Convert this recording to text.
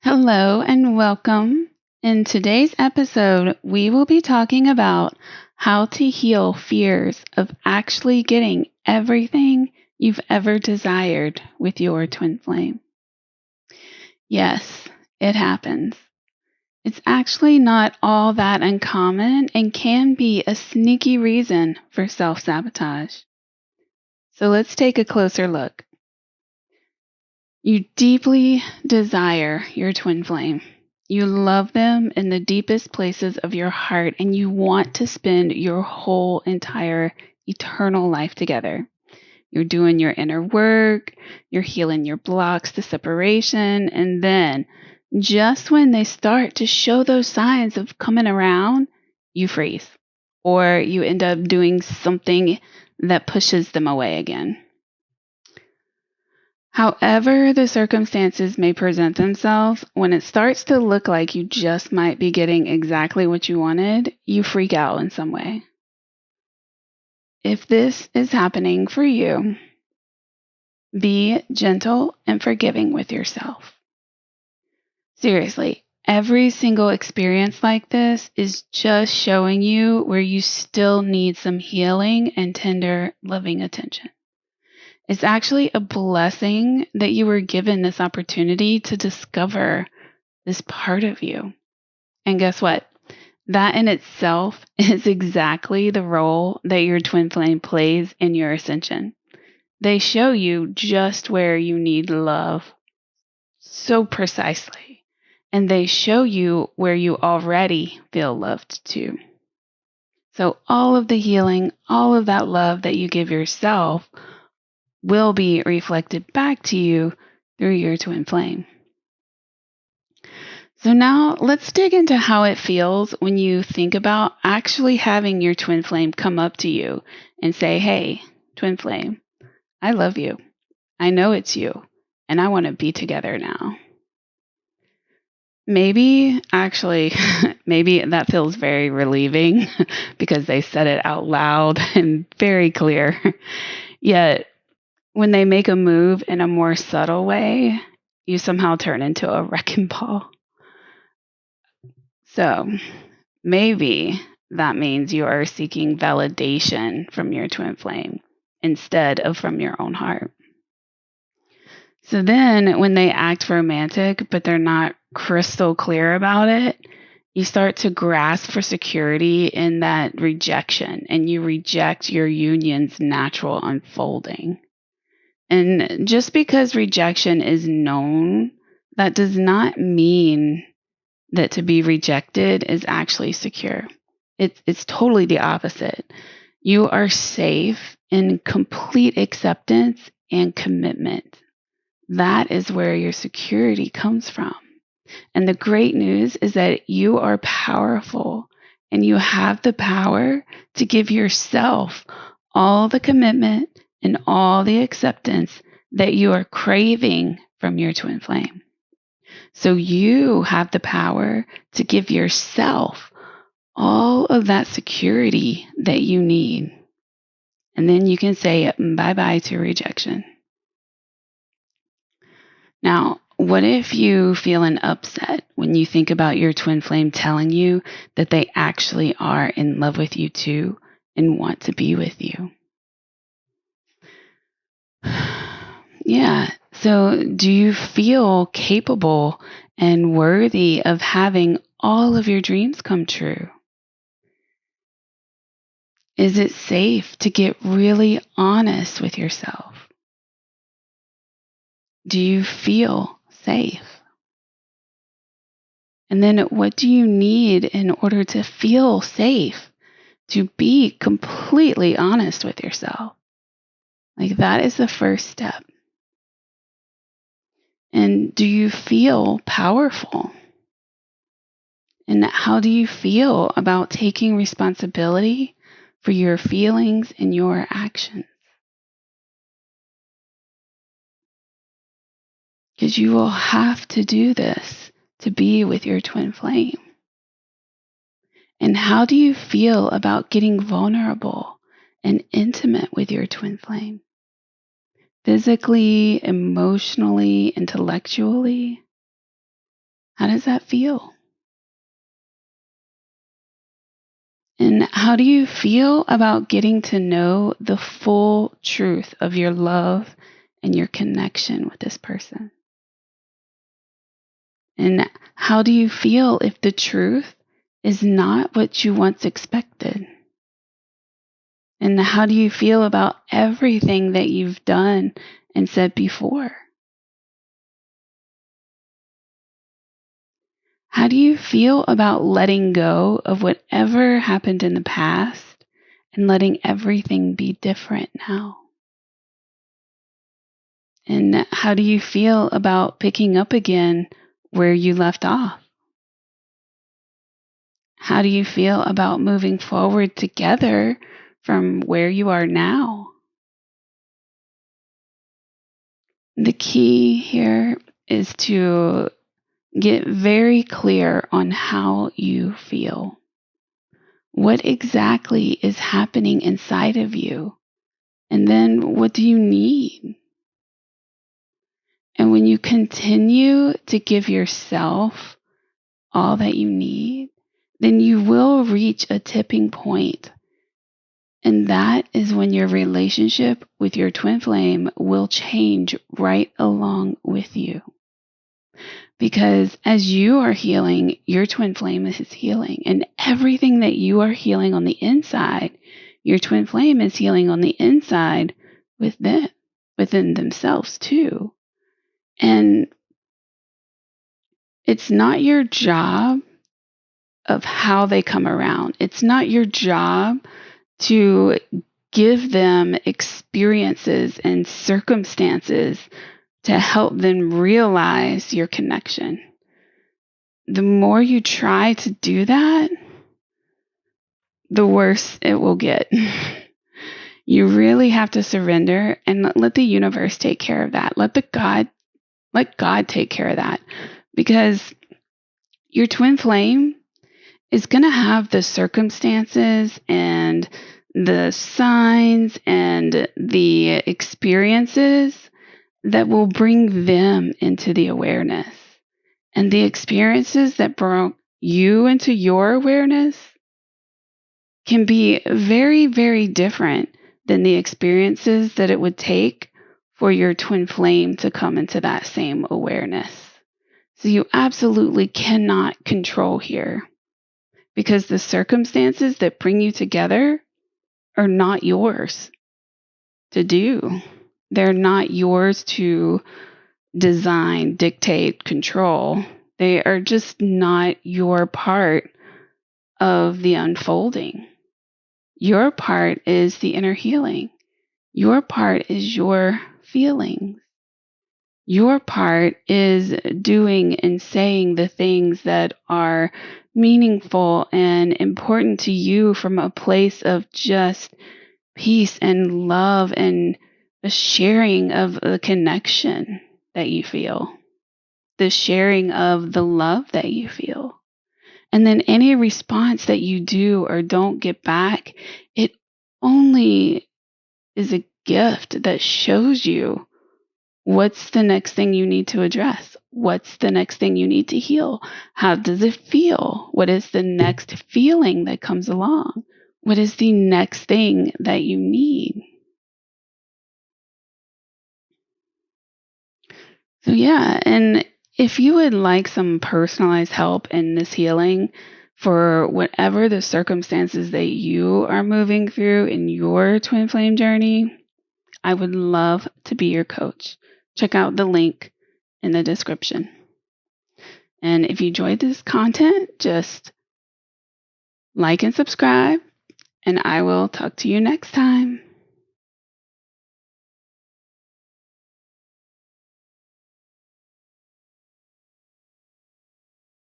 Hello and welcome. In today's episode, we will be talking about how to heal fears of actually getting everything you've ever desired with your twin flame. Yes, it happens. It's actually not all that uncommon and can be a sneaky reason for self sabotage. So let's take a closer look. You deeply desire your twin flame. You love them in the deepest places of your heart, and you want to spend your whole entire eternal life together. You're doing your inner work, you're healing your blocks to separation, and then just when they start to show those signs of coming around, you freeze, or you end up doing something that pushes them away again. However, the circumstances may present themselves, when it starts to look like you just might be getting exactly what you wanted, you freak out in some way. If this is happening for you, be gentle and forgiving with yourself. Seriously, every single experience like this is just showing you where you still need some healing and tender, loving attention. It's actually a blessing that you were given this opportunity to discover this part of you. And guess what? That in itself is exactly the role that your twin flame plays in your ascension. They show you just where you need love so precisely. And they show you where you already feel loved too. So all of the healing, all of that love that you give yourself will be reflected back to you through your twin flame. So now let's dig into how it feels when you think about actually having your twin flame come up to you and say, "Hey, twin flame, I love you. I know it's you, and I want to be together now." Maybe, actually, maybe that feels very relieving because they said it out loud and very clear. Yet, when they make a move in a more subtle way, you somehow turn into a wrecking ball. So maybe that means you are seeking validation from your twin flame instead of from your own heart. So then when they act romantic, but they're not crystal clear about it, you start to grasp for security in that rejection, and you reject your union's natural unfolding. And just because rejection is known, that does not mean that to be rejected is actually secure. It's totally the opposite. You are safe in complete acceptance and commitment. That is where your security comes from. And the great news is that you are powerful and you have the power to give yourself all the commitment and all the acceptance that you are craving from your twin flame. So you have the power to give yourself all of that security that you need. And then you can say bye-bye to rejection. Now, what if you feel an upset when you think about your twin flame telling you that they actually are in love with you too and want to be with you? Yeah. So, do you feel capable and worthy of having all of your dreams come true? Is it safe to get really honest with yourself? Do you feel safe? And then what do you need in order to feel safe? To be completely honest with yourself. Like that is the first step. And do you feel powerful? And how do you feel about taking responsibility for your feelings and your actions? Because you will have to do this to be with your twin flame. And how do you feel about getting vulnerable and intimate with your twin flame? Physically, emotionally, intellectually? How does that feel? And how do you feel about getting to know the full truth of your love and your connection with this person? And how do you feel if the truth is not what you once expected? And how do you feel about everything that you've done and said before? How do you feel about letting go of whatever happened in the past and letting everything be different now? And how do you feel about picking up again where you left off? How do you feel about moving forward together from where you are now? The key here is to get very clear on how you feel. What exactly is happening inside of you? And then what do you need? And when you continue to give yourself all that you need, then you will reach a tipping point. And that is when your relationship with your twin flame will change right along with you. Because as you are healing, your twin flame is healing. And everything that you are healing on the inside, your twin flame is healing on the inside within themselves too. And it's not your job of how they come around. It's not your job to give them experiences and circumstances to help them realize your connection. The more you try to do that, the worse it will get. You really have to surrender and let the universe take care of that. Let God take care of that. Because your twin flame is going to have the circumstances and the signs and the experiences that will bring them into the awareness. And the experiences that brought you into your awareness can be very, very different than the experiences that it would take for your twin flame to come into that same awareness. So you absolutely cannot control here, because the circumstances that bring you together are not yours to do. They're not yours to design, dictate, control. They are just not your part of the unfolding. Your part is the inner healing. Your part is your feelings. Your part is doing and saying the things that are meaningful and important to you from a place of just peace and love and a sharing of the connection that you feel, the sharing of the love that you feel. And then any response that you do or don't get back, it only is a gift that shows you what's the next thing you need to address. What's the next thing you need to heal? How does it feel? What is the next feeling that comes along? What is the next thing that you need? So yeah, and if you would like some personalized help in this healing for whatever the circumstances that you are moving through in your twin flame journey, I would love to be your coach. Check out the link in the description. And if you enjoyed this content, just like and subscribe, and I will talk to you next time.